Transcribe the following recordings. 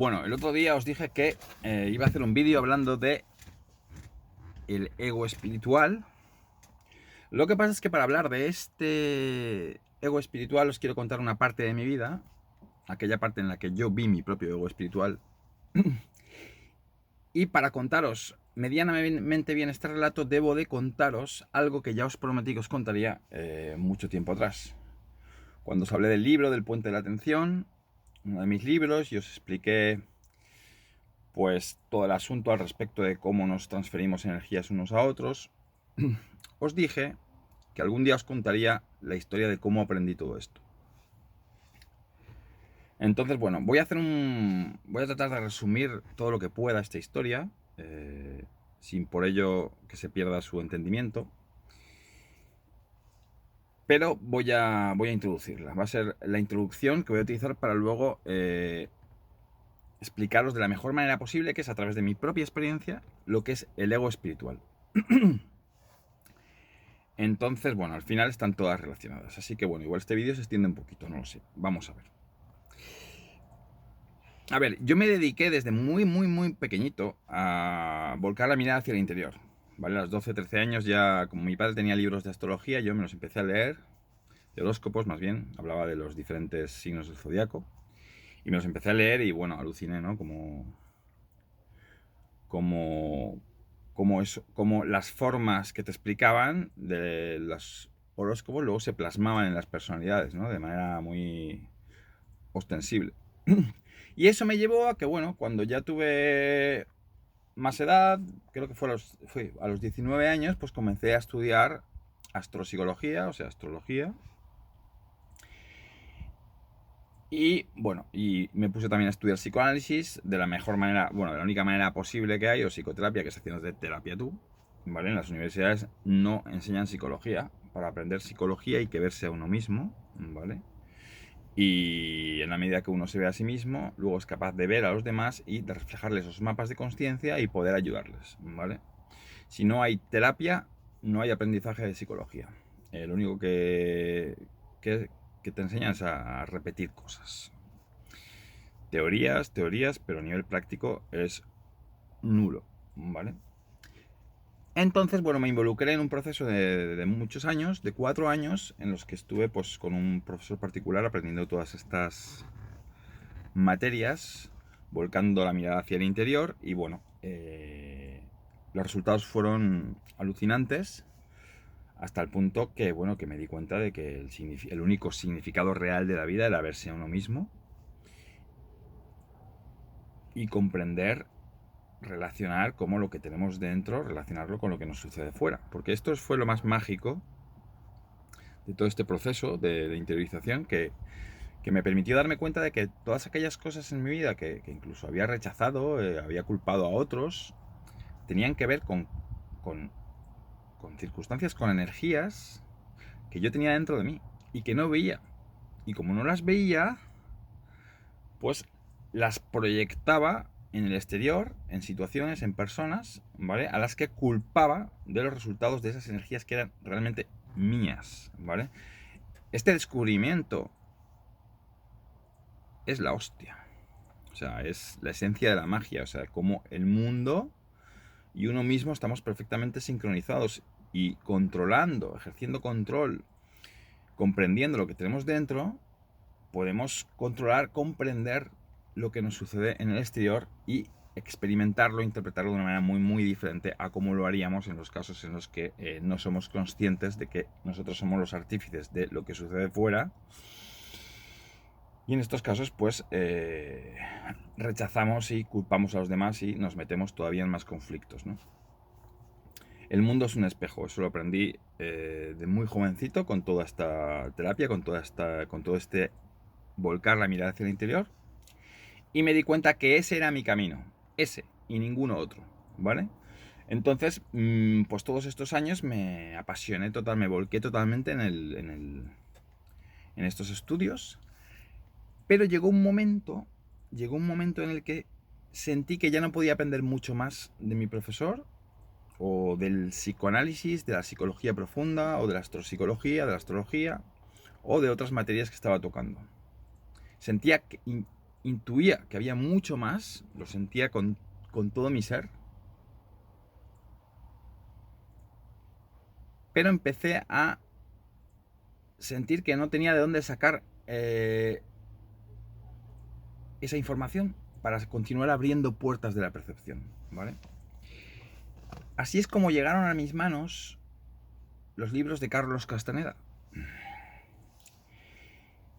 Bueno, el otro día os dije que iba a hacer un vídeo hablando de el ego espiritual. Lo que pasa es que para hablar de este ego espiritual os quiero contar una parte de mi vida, aquella parte en la que yo vi mi propio ego espiritual. Y para contaros medianamente bien este relato, debo de contaros algo que ya os prometí que os contaría mucho tiempo atrás. Cuando os hablé del libro, del Puente de la Atención, uno de mis libros, y os expliqué pues todo el asunto al respecto de cómo nos transferimos energías unos a otros, os dije que algún día os contaría la historia de cómo aprendí todo esto. Entonces, bueno, voy a tratar de resumir todo lo que pueda esta historia, sin por ello que se pierda su entendimiento. Pero voy a introducirla. Va a ser la introducción que voy a utilizar para luego explicaros de la mejor manera posible, que es a través de mi propia experiencia, lo que es el ego espiritual. Entonces, bueno, al final están todas relacionadas. Así que bueno, igual este vídeo se extiende un poquito, no lo sé. Vamos a ver. A ver, yo me dediqué desde muy pequeñito a volcar la mirada hacia el interior. ¿Vale? A los 12, 13 años ya, como mi padre tenía libros de astrología, yo me los empecé a leer, de horóscopos más bien, hablaba de los diferentes signos del zodiaco. Y me los empecé a leer y bueno, aluciné, ¿no? Como las formas que te explicaban de los horóscopos luego se plasmaban en las personalidades, ¿no? De manera muy ostensible. Y eso me llevó a que, bueno, cuando ya tuve más edad, creo que fue a los 19 años, pues comencé a estudiar astropsicología, o sea, astrología. Y bueno, y me puse también a estudiar psicoanálisis de la mejor manera, bueno, de la única manera posible que hay, o psicoterapia, que es haciendo terapia tú, ¿vale? En las universidades no enseñan psicología. Para aprender psicología hay que verse a uno mismo, ¿vale? Y en la medida que uno se ve a sí mismo, luego es capaz de ver a los demás y de reflejarles esos mapas de conciencia y poder ayudarles, ¿vale? Si no hay terapia, no hay aprendizaje de psicología. Lo único que te enseñan es a repetir cosas. Teorías, pero a nivel práctico es nulo, ¿vale? Entonces, bueno, me involucré en un proceso de muchos años, de 4 años, en los que estuve pues con un profesor particular aprendiendo todas estas materias, volcando la mirada hacia el interior y bueno, los resultados fueron alucinantes hasta el punto que, bueno, que me di cuenta de que el único significado real de la vida era verse a uno mismo y comprender, relacionar cómo lo que tenemos dentro, relacionarlo con lo que nos sucede fuera. Porque esto fue lo más mágico de todo este proceso de interiorización que me permitió darme cuenta de que todas aquellas cosas en mi vida que incluso había rechazado, había culpado a otros, tenían que ver con circunstancias, con energías que yo tenía dentro de mí y que no veía. Y como no las veía, pues las proyectaba en el exterior, en situaciones, en personas, ¿vale? A las que culpaba de los resultados de esas energías que eran realmente mías, ¿vale? Este descubrimiento es la hostia. O sea, es la esencia de la magia. O sea, como el mundo y uno mismo estamos perfectamente sincronizados y controlando, ejerciendo control, comprendiendo lo que tenemos dentro, podemos controlar, comprender lo que nos sucede en el exterior y experimentarlo, interpretarlo de una manera muy diferente a como lo haríamos en los casos en los que no somos conscientes de que nosotros somos los artífices de lo que sucede fuera. Y en estos casos, pues, rechazamos y culpamos a los demás y nos metemos todavía en más conflictos, ¿no? El mundo es un espejo, eso lo aprendí de muy jovencito con toda esta terapia, con todo este volcar la mirada hacia el interior. Y me di cuenta que ese era mi camino, ese y ninguno otro, ¿vale? Entonces, pues todos estos años me apasioné me volqué totalmente en estos estudios. Pero llegó un momento en el que sentí que ya no podía aprender mucho más de mi profesor, o del psicoanálisis, de la psicología profunda, o de la astropsicología, de la astrología, o de otras materias que estaba tocando. Sentía intuía que había mucho más, lo sentía con todo mi ser, pero empecé a sentir que no tenía de dónde sacar esa información para continuar abriendo puertas de la percepción, ¿vale? Así es como llegaron a mis manos los libros de Carlos Castaneda.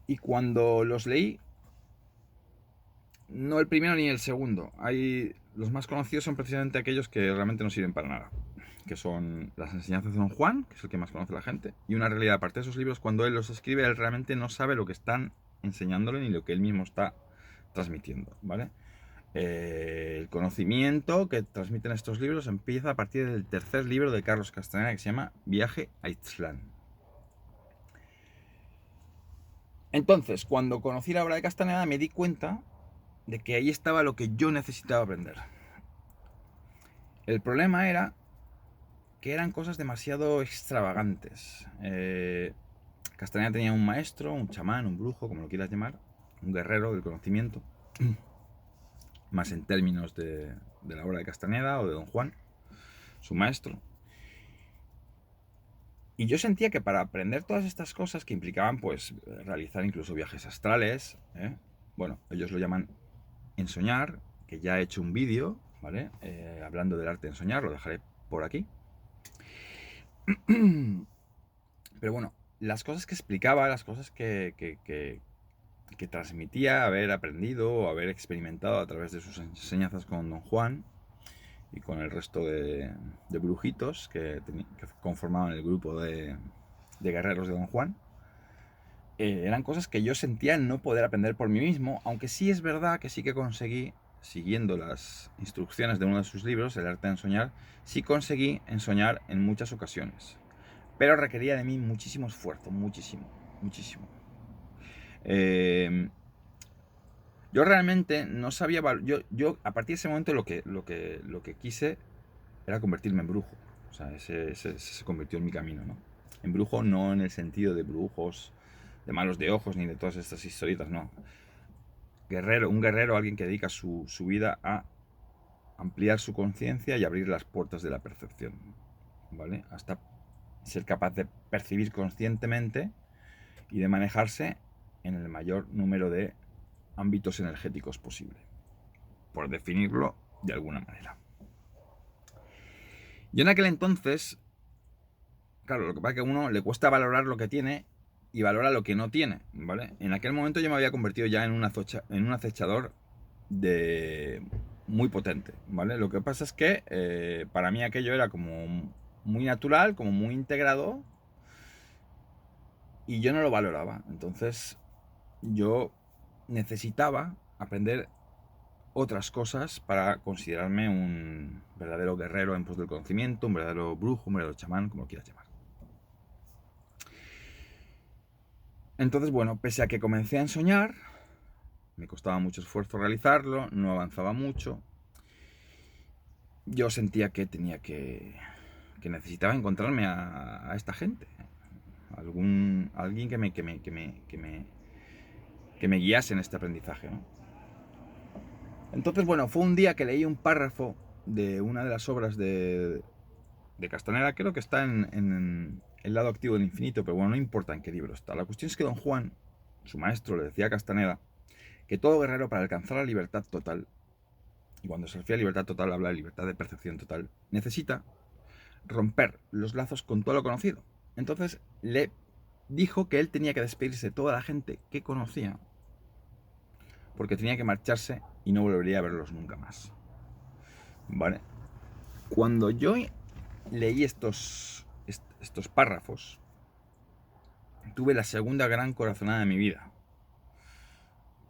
Y cuando los leí, no el primero ni el segundo, los más conocidos son precisamente aquellos que realmente no sirven para nada, que son las enseñanzas de Don Juan, que es el que más conoce la gente, y una realidad. Aparte de esos libros, cuando él los escribe, él realmente no sabe lo que están enseñándole ni lo que él mismo está transmitiendo, ¿vale? El conocimiento que transmiten estos libros empieza a partir del tercer libro de Carlos Castaneda, que se llama Viaje a Ixtlán. Entonces, cuando conocí la obra de Castaneda, me di cuenta de que ahí estaba lo que yo necesitaba aprender. El problema era que eran cosas demasiado extravagantes. Castaneda tenía un maestro, un chamán, un brujo, como lo quieras llamar, un guerrero del conocimiento, más en términos de la obra de Castaneda o de Don Juan, su maestro. Y yo sentía que para aprender todas estas cosas que implicaban pues realizar incluso viajes astrales, bueno, ellos lo llaman ensoñar, que ya he hecho un vídeo, ¿vale? Hablando del arte de ensoñar, lo dejaré por aquí. Pero bueno, las cosas que explicaba, las cosas que transmitía haber aprendido o haber experimentado a través de sus enseñanzas con Don Juan y con el resto de brujitos que conformaban el grupo de guerreros de Don Juan, eran cosas que yo sentía no poder aprender por mí mismo, aunque sí es verdad que sí que conseguí, siguiendo las instrucciones de uno de sus libros, El arte de ensoñar, sí conseguí ensoñar en muchas ocasiones. Pero requería de mí muchísimo esfuerzo, muchísimo. Yo realmente no sabía... Yo a partir de ese momento lo que quise era convertirme en brujo. O sea, ese se convirtió en mi camino, ¿no? En brujo no en el sentido de brujos, de malos de ojos, ni de todas estas historietas, no. Un guerrero, alguien que dedica su vida a ampliar su conciencia y abrir las puertas de la percepción, ¿vale? Hasta ser capaz de percibir conscientemente y de manejarse en el mayor número de ámbitos energéticos posible, por definirlo de alguna manera. Yo en aquel entonces, claro, lo que pasa es que a uno le cuesta valorar lo que tiene y valora lo que no tiene, ¿vale? En aquel momento yo me había convertido ya en un acechador muy potente, ¿vale? Lo que pasa es que para mí aquello era como muy natural, como muy integrado, y yo no lo valoraba. Entonces yo necesitaba aprender otras cosas para considerarme un verdadero guerrero en pos del conocimiento, un verdadero brujo, un verdadero chamán, como lo quieras llamar. Entonces, bueno, pese a que comencé a ensoñar, me costaba mucho esfuerzo realizarlo, no avanzaba mucho, yo sentía que tenía que necesitaba encontrarme a esta gente, alguien que me guiase en este aprendizaje, ¿no? Entonces, bueno, fue un día que leí un párrafo de una de las obras de Castaneda, creo que está en El lado activo del infinito, pero bueno, no importa en qué libro está. La cuestión es que Don Juan, su maestro, le decía a Castaneda que todo guerrero, para alcanzar la libertad total, y cuando se refiere a libertad total habla de libertad de percepción total, necesita romper los lazos con todo lo conocido. Entonces le dijo que él tenía que despedirse de toda la gente que conocía, porque tenía que marcharse y no volvería a verlos nunca más. ¿Vale? Cuando yo leí estos párrafos, tuve la segunda gran corazonada de mi vida.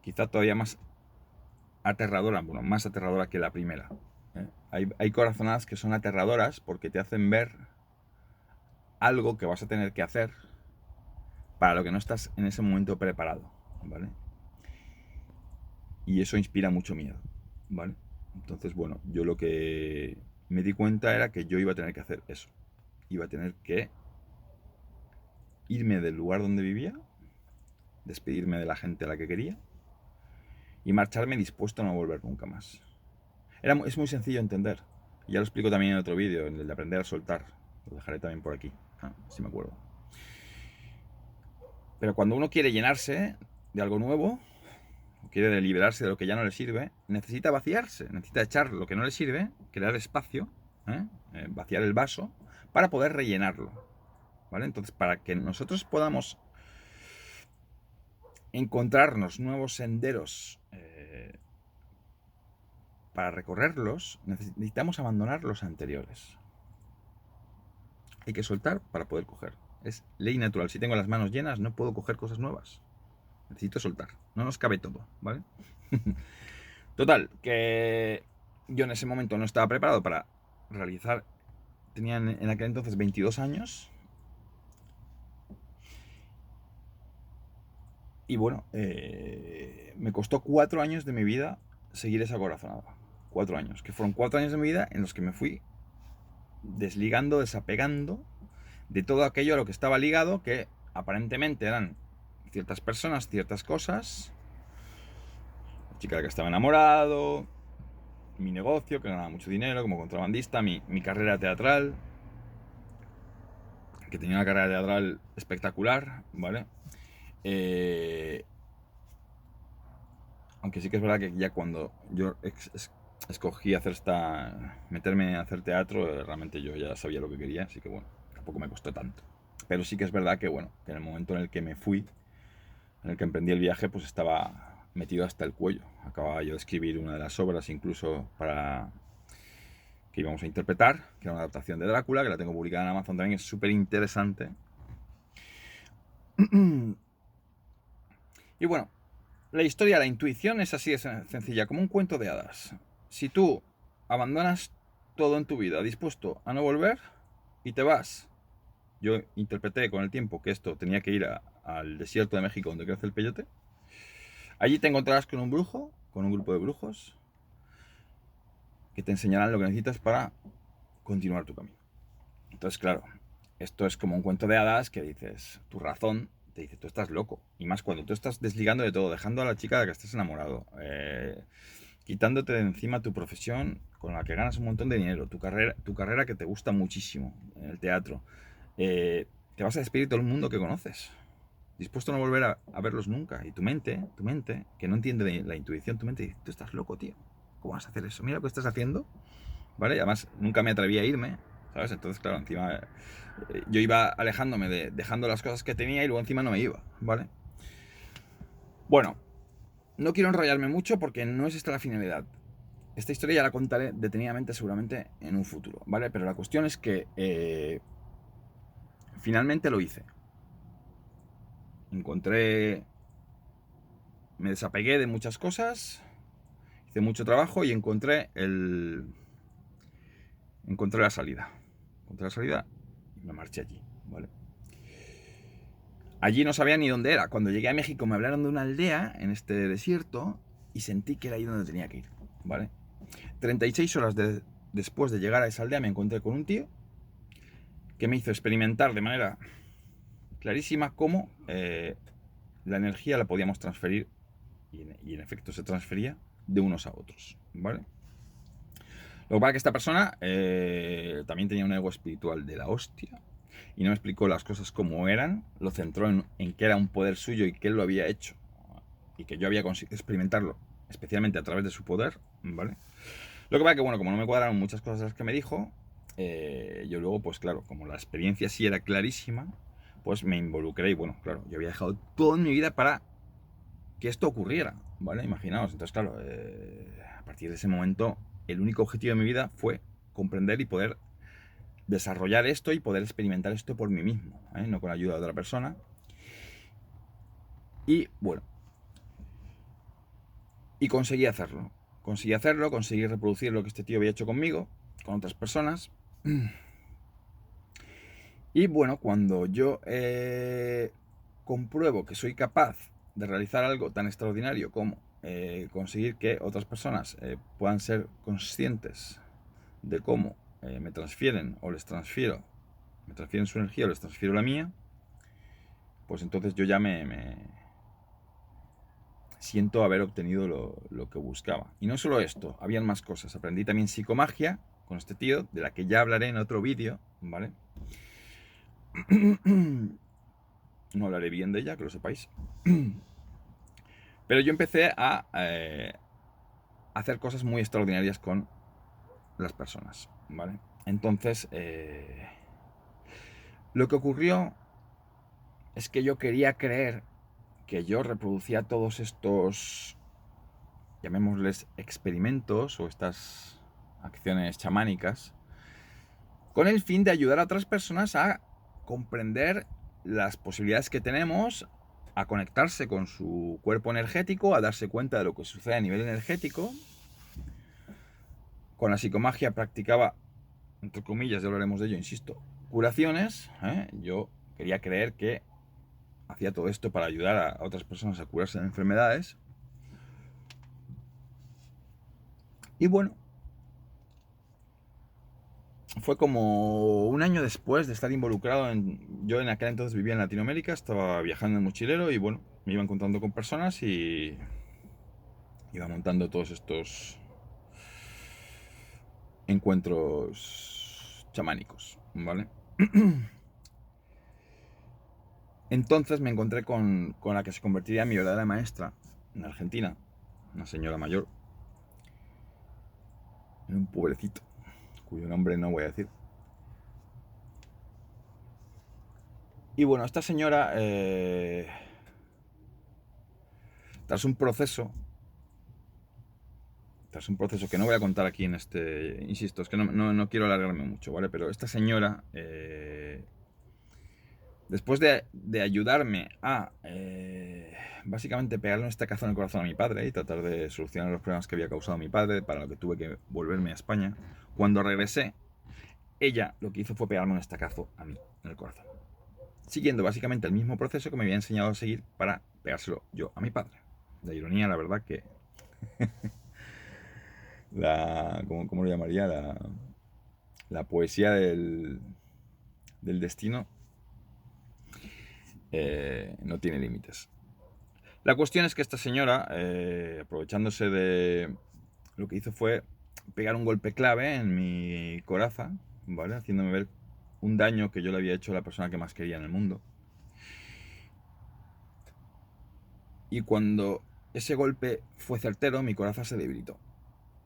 Quizá todavía más aterradora, bueno, más aterradora que la primera. Hay corazonadas que son aterradoras porque te hacen ver algo que vas a tener que hacer para lo que no estás en ese momento preparado, ¿vale? Y eso inspira mucho miedo, ¿vale? Entonces, bueno, yo lo que me di cuenta era que yo iba a tener que hacer eso. Iba a tener que irme del lugar donde vivía, despedirme de la gente a la que quería y marcharme dispuesto a no volver nunca más. Es muy sencillo de entender. Ya lo explico también en otro vídeo, en el de aprender a soltar. Lo dejaré también por aquí, si me acuerdo. Pero cuando uno quiere llenarse de algo nuevo, o quiere liberarse de lo que ya no le sirve, necesita vaciarse, necesita echar lo que no le sirve, crear espacio, vaciar el vaso, para poder rellenarlo. ¿Vale? Entonces, para que nosotros podamos encontrarnos nuevos senderos para recorrerlos, necesitamos abandonar los anteriores. Hay que soltar para poder coger. Es ley natural. Si tengo las manos llenas, no puedo coger cosas nuevas. Necesito soltar. No nos cabe todo, ¿vale? Total, que yo en ese momento no estaba preparado para realizar... Tenía en aquel entonces 22 años. Y bueno, me costó 4 años de mi vida seguir esa corazonada. 4 años. Que fueron 4 años de mi vida en los que me fui desligando, desapegando de todo aquello a lo que estaba ligado, que aparentemente eran ciertas personas, ciertas cosas, la chica de la que estaba enamorado, mi negocio, que ganaba mucho dinero como contrabandista, mi carrera teatral, que tenía una carrera teatral espectacular, ¿vale? Aunque sí que es verdad que ya cuando yo escogí meterme a hacer teatro, realmente yo ya sabía lo que quería, así que bueno, tampoco me costó tanto. Pero sí que es verdad que bueno, que en el momento en el que me fui, en el que emprendí el viaje, pues estaba metido hasta el cuello. Acababa yo de escribir una de las obras incluso para que íbamos a interpretar, que era una adaptación de Drácula, que la tengo publicada en Amazon también, es súper interesante. Y bueno, la historia, la intuición es así de sencilla, como un cuento de hadas. Si tú abandonas todo en tu vida, dispuesto a no volver, y te vas. Yo interpreté con el tiempo que esto tenía que ir al desierto de México donde crece el peyote. Allí te encontrarás con un brujo, con un grupo de brujos, que te enseñarán lo que necesitas para continuar tu camino. Entonces, claro, esto es como un cuento de hadas que dices, tu razón te dice, tú estás loco. Y más cuando tú estás desligando de todo, dejando a la chica de la que estás enamorado, quitándote de encima tu profesión con la que ganas un montón de dinero, tu carrera que te gusta muchísimo, en el teatro. Te vas a despedir de todo el mundo que conoces, dispuesto a no volver a verlos nunca. Y tu mente, que no entiende de la intuición, tu mente dice, tú estás loco, tío. ¿Cómo vas a hacer eso? Mira lo que estás haciendo. ¿Vale? Y además nunca me atreví a irme, ¿sabes? Entonces, claro, encima yo iba alejándome, dejando las cosas que tenía y luego encima no me iba, ¿vale? Bueno, no quiero enrollarme mucho porque no es esta la finalidad. Esta historia ya la contaré detenidamente seguramente en un futuro, ¿vale? Pero la cuestión es que finalmente lo hice. Me desapegué de muchas cosas, hice mucho trabajo y encontré la salida. Encontré la salida y me marché allí, ¿vale? Allí no sabía ni dónde era. Cuando llegué a México me hablaron de una aldea en este desierto y sentí que era ahí donde tenía que ir, ¿vale? 36 horas después de llegar a esa aldea me encontré con un tío que me hizo experimentar de manera clarísima cómo la energía la podíamos transferir y en efecto se transfería de unos a otros, ¿vale? Lo que pasa es que esta persona también tenía un ego espiritual de la hostia y no me explicó las cosas como eran, lo centró en que era un poder suyo y que él lo había hecho y que yo había conseguido experimentarlo, especialmente a través de su poder, ¿vale? Lo que pasa es que, bueno, como no me cuadraron muchas cosas de las que me dijo, yo luego, pues claro, como la experiencia sí era clarísima, pues me involucré y, bueno, claro, yo había dejado todo en mi vida para que esto ocurriera, ¿vale? Imaginaos, entonces, claro, a partir de ese momento, el único objetivo de mi vida fue comprender y poder desarrollar esto y poder experimentar esto por mí mismo, no con la ayuda de otra persona. Y bueno, y conseguí hacerlo. Conseguí reproducir lo que este tío había hecho conmigo, con otras personas. Y bueno, cuando yo compruebo que soy capaz de realizar algo tan extraordinario como conseguir que otras personas puedan ser conscientes de cómo me transfieren o me transfieren su energía o les transfiero la mía, pues entonces yo ya siento haber obtenido lo que buscaba. Y no solo esto, habían más cosas. Aprendí también psicomagia con este tío, de la que ya hablaré en otro vídeo, ¿vale? No hablaré bien de ella, que lo sepáis. Pero yo empecé a hacer cosas muy extraordinarias con las personas, ¿vale? Entonces, lo que ocurrió es que yo quería creer que yo reproducía todos estos, llamémosles experimentos o estas acciones chamánicas, con el fin de ayudar a otras personas a comprender las posibilidades que tenemos, a conectarse con su cuerpo energético, a darse cuenta de lo que sucede a nivel energético. Con la psicomagia practicaba, entre comillas, ya hablaremos de ello, insisto, curaciones. Yo quería creer que hacía todo esto para ayudar a otras personas a curarse de enfermedades. Y bueno, fue como un año después de estar involucrado en... Yo en aquel entonces vivía en Latinoamérica, estaba viajando en mochilero y bueno, me iba encontrando con personas y iba montando todos estos encuentros chamánicos, ¿vale? Entonces me encontré con la que se convertiría en mi verdadera maestra en Argentina, una señora mayor, en un pueblecito, cuyo nombre no voy a decir. Y bueno, esta señora, tras un proceso que no voy a contar aquí en este, insisto, es que no quiero alargarme mucho, ¿vale? Pero esta señora, después de ayudarme a básicamente pegarle un estacazo en el corazón a mi padre y tratar de solucionar los problemas que había causado mi padre, para lo que tuve que volverme a España, cuando regresé, ella lo que hizo fue pegarme un estacazo a mí en el corazón, siguiendo básicamente el mismo proceso que me había enseñado a seguir para pegárselo yo a mi padre. La ironía, la verdad, que ¿cómo lo llamaría? La poesía del destino no tiene límites. La cuestión es que esta señora, aprovechándose de lo que hizo fue pegar un golpe clave en mi coraza, ¿vale? Haciéndome ver un daño que yo le había hecho a la persona que más quería en el mundo. Y cuando ese golpe fue certero, mi coraza se debilitó.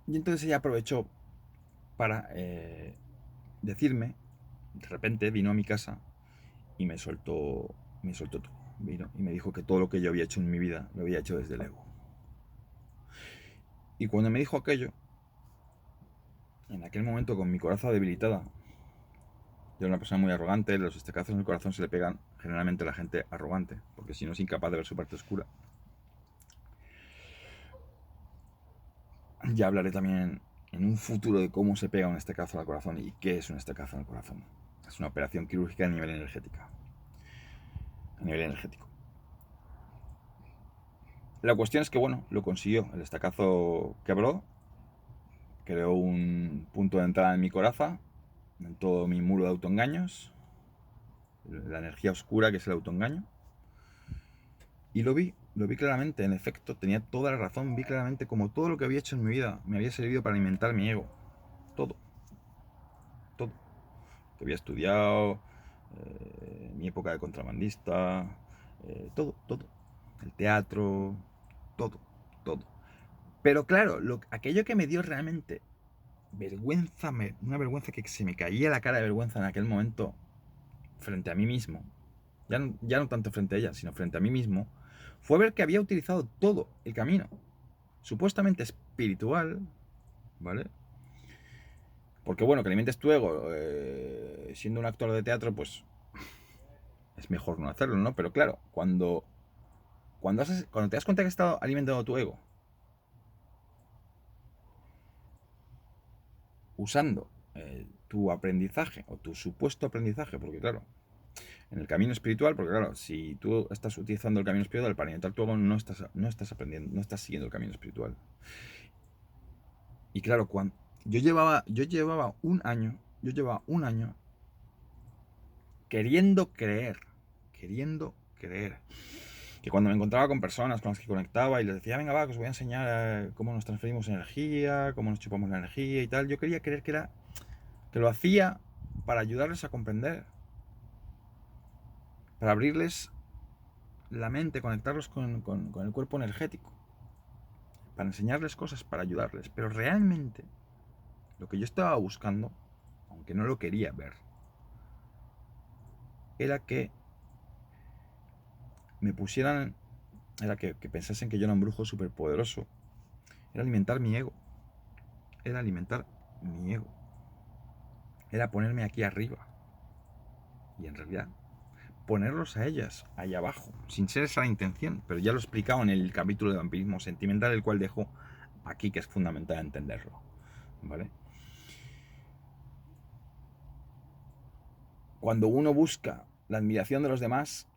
Y entonces ella aprovechó para decirme, de repente vino a mi casa y me soltó todo. Vino y me dijo que todo lo que yo había hecho en mi vida lo había hecho desde el ego. Y cuando me dijo aquello, en aquel momento con mi coraza debilitada, yo era una persona muy arrogante, los estacazos en el corazón se le pegan generalmente a la gente arrogante, porque si no es incapaz de ver su parte oscura. Ya hablaré también en un futuro de cómo se pega un estacazo al corazón y qué es un estacazo en el corazón. Es una operación quirúrgica a nivel energético. La cuestión es que, bueno, lo consiguió. El estacazo quebró, creó un punto de entrada en mi coraza, en todo mi muro de autoengaños, la energía oscura que es el autoengaño. Y lo vi claramente, en efecto, tenía toda la razón, vi claramente como todo lo que había hecho en mi vida me había servido para alimentar mi ego. Todo. Todo. Que había estudiado, mi época de contrabandista, todo. El teatro, todo. Pero claro, aquello que me dio realmente vergüenza, una vergüenza que se me caía la cara de vergüenza en aquel momento frente a mí mismo, ya no tanto frente a ella, sino frente a mí mismo, fue ver que había utilizado todo el camino, supuestamente espiritual, ¿vale? Porque bueno, que alimentes tu ego siendo un actor de teatro, pues es mejor no hacerlo, ¿no? Pero claro, cuando te das cuenta que has estado alimentando tu ego, usando tu aprendizaje o tu supuesto aprendizaje, porque claro, en el camino espiritual, porque claro, si tú estás utilizando el camino espiritual para alimentar tu ego, no estás aprendiendo, no estás siguiendo el camino espiritual. Y claro, yo llevaba un año queriendo creer que cuando me encontraba con personas con las que conectaba y les decía, venga, va, que os voy a enseñar cómo nos transferimos energía, cómo nos chupamos la energía y tal, yo quería creer que lo hacía para ayudarles a comprender, para abrirles la mente, conectarlos con el cuerpo energético, para enseñarles cosas, para ayudarles. Pero realmente lo que yo estaba buscando, aunque no lo quería ver, era que me pusieran, era que pensasen que yo era un brujo superpoderoso, era alimentar mi ego, era alimentar mi ego, era ponerme aquí arriba. Y en realidad, ponerlos a ellas ahí abajo, sin ser esa la intención, pero ya lo he explicado en el capítulo de vampirismo sentimental, el cual dejo aquí, que es fundamental entenderlo, ¿vale? Cuando uno busca la admiración de los demás,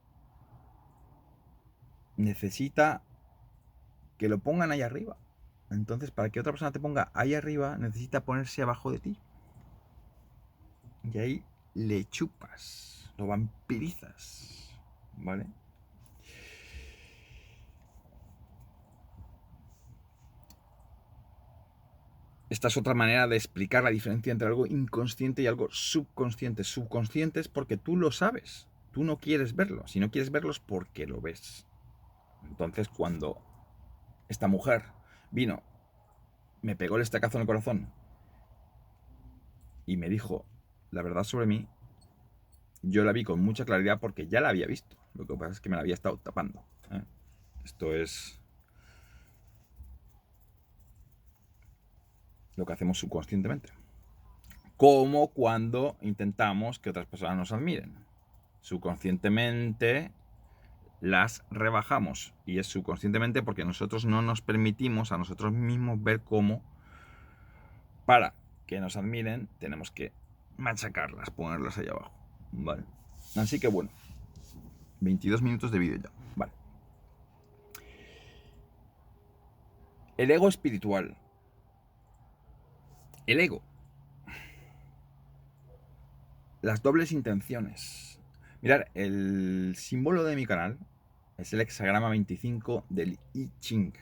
necesita que lo pongan ahí arriba. Entonces, para que otra persona te ponga ahí arriba, necesita ponerse abajo de ti. Y ahí le chupas, lo vampirizas, ¿vale? Esta es otra manera de explicar la diferencia entre algo inconsciente y algo subconsciente. Subconsciente es porque tú lo sabes, tú no quieres verlo. Si no quieres verlo es porque lo ves. Entonces, cuando esta mujer vino, me pegó el estacazo en el corazón y me dijo la verdad sobre mí, yo la vi con mucha claridad porque ya la había visto. Lo que pasa es que me la había estado tapando, ¿eh? Esto es lo que hacemos subconscientemente. Como cuando intentamos que otras personas nos admiren. Subconscientemente las rebajamos. Y es subconscientemente porque nosotros no nos permitimos a nosotros mismos ver cómo, para que nos admiren, tenemos que machacarlas, ponerlas ahí abajo. ¿Vale? Así que bueno, 22 minutos de vídeo ya. Vale. El ego espiritual. El ego. Las dobles intenciones. Mirad, el símbolo de mi canal es el hexagrama 25 del I Ching,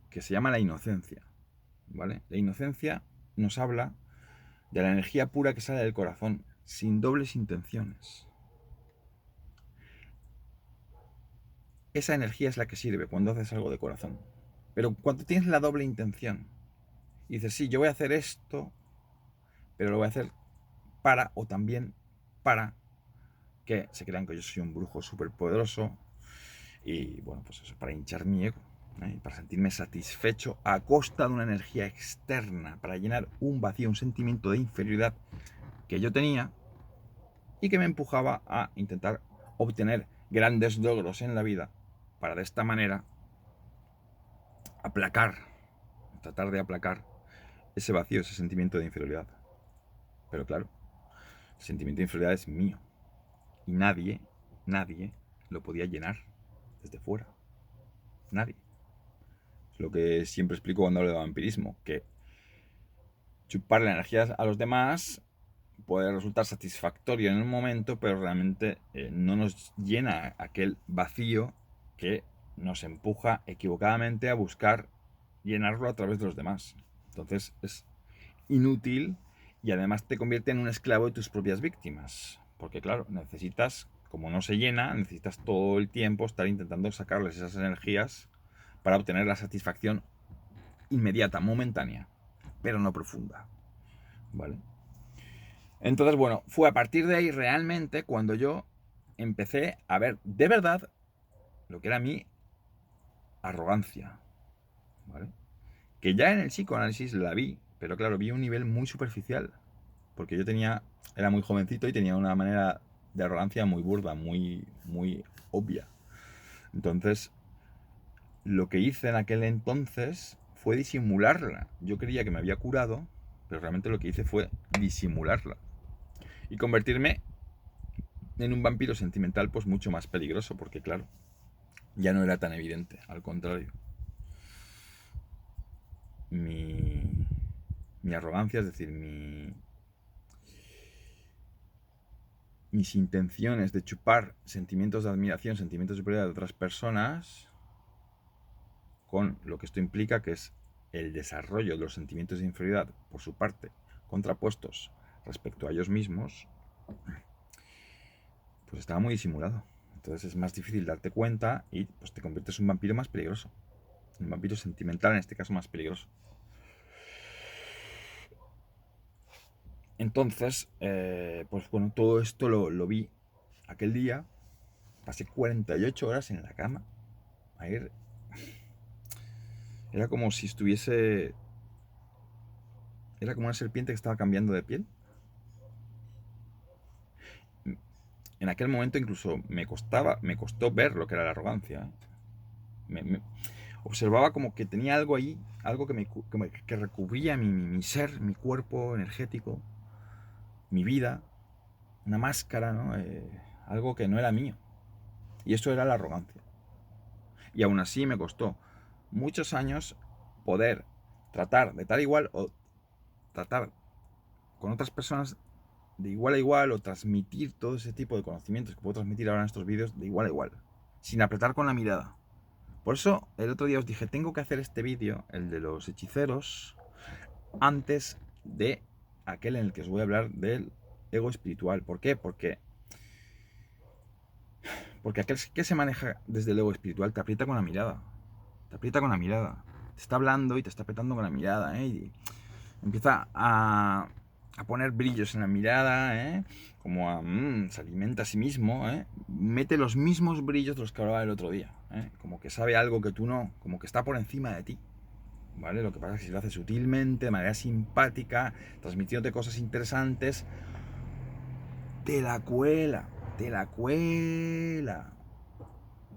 que se llama la inocencia. ¿Vale? La inocencia nos habla de la energía pura que sale del corazón, sin dobles intenciones. Esa energía es la que sirve cuando haces algo de corazón. Pero cuando tienes la doble intención y dices, sí, yo voy a hacer esto, pero lo voy a hacer para, o también para que se crean que yo soy un brujo súper poderoso, y bueno, pues eso, para hinchar mi ego, para sentirme satisfecho a costa de una energía externa, para llenar un vacío, un sentimiento de inferioridad que yo tenía y que me empujaba a intentar obtener grandes logros en la vida, para de esta manera aplacar, tratar de aplacar ese vacío, ese sentimiento de inferioridad. Pero claro, el sentimiento de inferioridad es mío y nadie lo podía llenar desde fuera. Nadie. Es lo que siempre explico cuando hablo de vampirismo, que chupar la energía a los demás puede resultar satisfactorio en un momento, pero realmente no nos llena aquel vacío que nos empuja equivocadamente a buscar llenarlo a través de los demás. Entonces es inútil y además te convierte en un esclavo de tus propias víctimas. Porque claro, necesitas, como no se llena, necesitas todo el tiempo estar intentando sacarles esas energías para obtener la satisfacción inmediata, momentánea, pero no profunda. ¿Vale? Entonces, bueno, fue a partir de ahí realmente cuando yo empecé a ver de verdad lo que era mi arrogancia, ¿vale? Que ya en el psicoanálisis la vi, pero claro, vi un nivel muy superficial, porque yo era muy jovencito y tenía una manera de arrogancia muy burda, muy obvia. Entonces, lo que hice en aquel entonces fue disimularla. Yo creía que me había curado, pero realmente lo que hice fue disimularla y convertirme en un vampiro sentimental pues mucho más peligroso, porque claro, ya no era tan evidente, al contrario. Mi arrogancia, es decir, mis intenciones de chupar sentimientos de admiración, sentimientos de superioridad de otras personas, con lo que esto implica, que es el desarrollo de los sentimientos de inferioridad por su parte, contrapuestos respecto a ellos mismos, pues estaba muy disimulado. Entonces es más difícil darte cuenta y pues te conviertes en un vampiro más peligroso. Un vampiro sentimental, en este caso, más peligroso. Entonces, pues bueno, todo esto lo vi aquel día. Pasé 48 horas en la cama. Ayer era como si estuviese... Era como una serpiente que estaba cambiando de piel. En aquel momento incluso me costó ver lo que era la arrogancia. Me observaba como que tenía algo ahí, algo que recubría mi ser, mi cuerpo energético, mi vida, una máscara, ¿no? Algo que no era mío. Y eso era la arrogancia. Y aún así me costó muchos años poder tratar de tal igual o tratar con otras personas de igual a igual o transmitir todo ese tipo de conocimientos que puedo transmitir ahora en estos vídeos de igual a igual, sin apretar con la mirada. Por eso el otro día os dije, tengo que hacer este vídeo, el de los hechiceros, antes de aquel en el que os voy a hablar del ego espiritual. ¿Por qué? Porque aquel que se maneja desde el ego espiritual te aprieta con la mirada. Te aprieta con la mirada. Te está hablando y te está apretando con la mirada, ¿eh? Y empieza a poner brillos en la mirada, ¿eh? Como se alimenta a sí mismo, ¿eh? Mete los mismos brillos de los que hablaba el otro día, ¿eh? Como que sabe algo que tú no, como que está por encima de ti, ¿vale? Lo que pasa es que si lo hace sutilmente, de manera simpática, transmitiéndote cosas interesantes, te la cuela,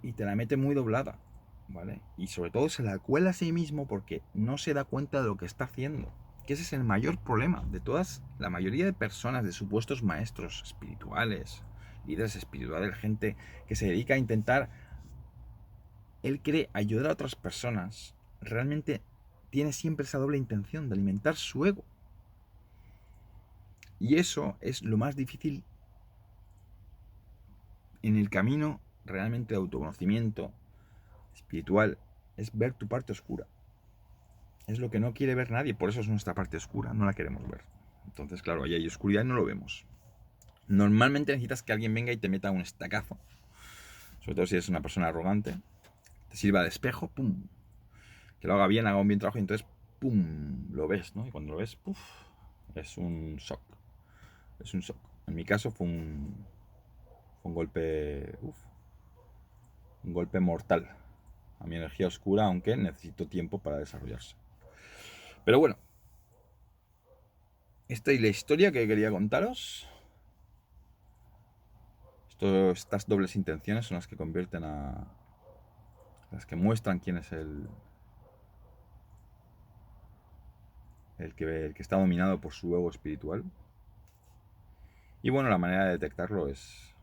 y te la mete muy doblada, ¿vale? Y sobre todo se la cuela a sí mismo porque no se da cuenta de lo que está haciendo. Que ese es el mayor problema de la mayoría de personas, de supuestos maestros espirituales, líderes espirituales, gente que se dedica a intentar, él cree ayudar a otras personas, realmente tiene siempre esa doble intención de alimentar su ego. Y eso es lo más difícil en el camino realmente de autoconocimiento espiritual, es ver tu parte oscura. Es lo que no quiere ver nadie, por eso es nuestra parte oscura, no la queremos ver. Entonces, claro, ahí hay oscuridad y no lo vemos. Normalmente necesitas que alguien venga y te meta un estacazo, sobre todo si eres una persona arrogante, te sirva de espejo, pum, que lo haga bien, haga un bien trabajo y entonces, pum, lo ves, ¿no? Y cuando lo ves, puf, es un shock. Es un shock. En mi caso fue un golpe, un golpe mortal a mi energía oscura, aunque necesito tiempo para desarrollarse. Pero bueno, esta es la historia que quería contaros. Estas dobles intenciones son las que convierten las que muestran quién es el que está dominado por su ego espiritual. Y bueno, la manera de detectarlo es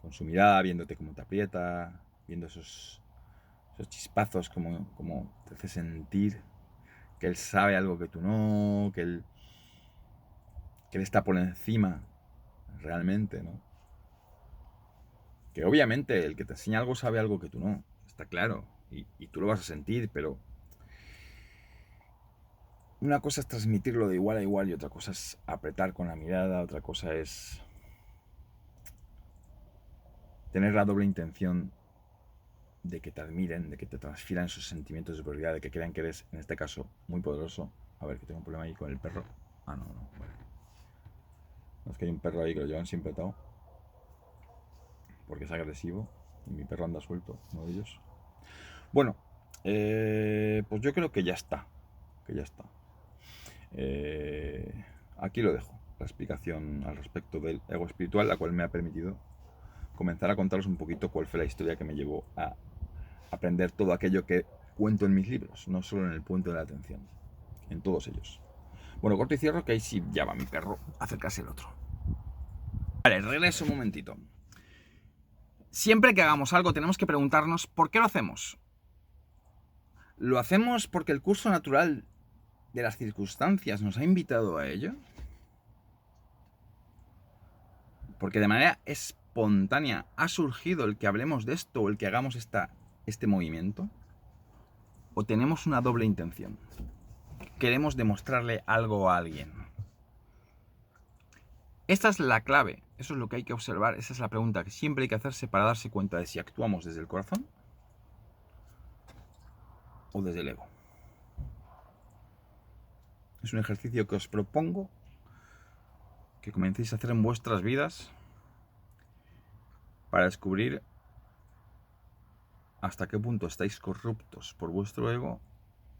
con su mirada, viéndote cómo te aprieta, viendo esos chispazos, como te hace sentir que él sabe algo que tú no, que él está por encima realmente, ¿no? Que obviamente el que te enseña algo sabe algo que tú no, está claro, y tú lo vas a sentir, pero una cosa es transmitirlo de igual a igual y otra cosa es apretar con la mirada, otra cosa es tener la doble intención de que te admiren, de que te transfieran sus sentimientos de superioridad, de que crean que eres, en este caso, muy poderoso. A ver, que tengo un problema ahí con el perro. Ah, no, vale. No, es que hay un perro ahí que lo llevan siempre atado, porque es agresivo, y mi perro anda suelto, uno de ellos. Bueno, pues yo creo que ya está, aquí lo dejo, la explicación al respecto del ego espiritual, la cual me ha permitido comenzar a contaros un poquito cuál fue la historia que me llevó a aprender todo aquello que cuento en mis libros, no solo en el puente de la atención, en todos ellos. Bueno, corto y cierro, que ahí sí ya va mi perro a acercarse el otro. Vale, regreso un momentito. Siempre que hagamos algo tenemos que preguntarnos ¿por qué lo hacemos? ¿Lo hacemos porque el curso natural de las circunstancias nos ha invitado a ello? Porque de manera espontánea ha surgido el que hablemos de esto o el que hagamos este movimiento. ¿O tenemos una doble intención? Queremos demostrarle algo a alguien. Esta es la clave. Eso es lo que hay que observar. Esa es la pregunta que siempre hay que hacerse para darse cuenta de si actuamos desde el corazón o desde el ego. Es un ejercicio que os propongo que comencéis a hacer en vuestras vidas para descubrir hasta qué punto estáis corruptos por vuestro ego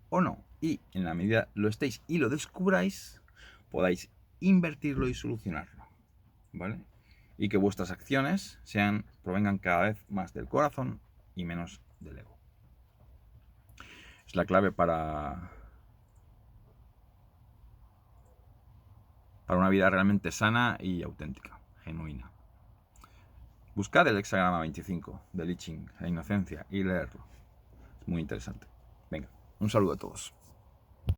o no. Y en la medida lo estéis y lo descubráis, podáis invertirlo y solucionarlo. ¿Vale? Y que vuestras acciones provengan cada vez más del corazón y menos del ego. Es la clave para una vida realmente sana y auténtica, genuina. Buscad el hexagrama 25 del I Ching, la inocencia, y leerlo. Es muy interesante. Venga, un saludo a todos.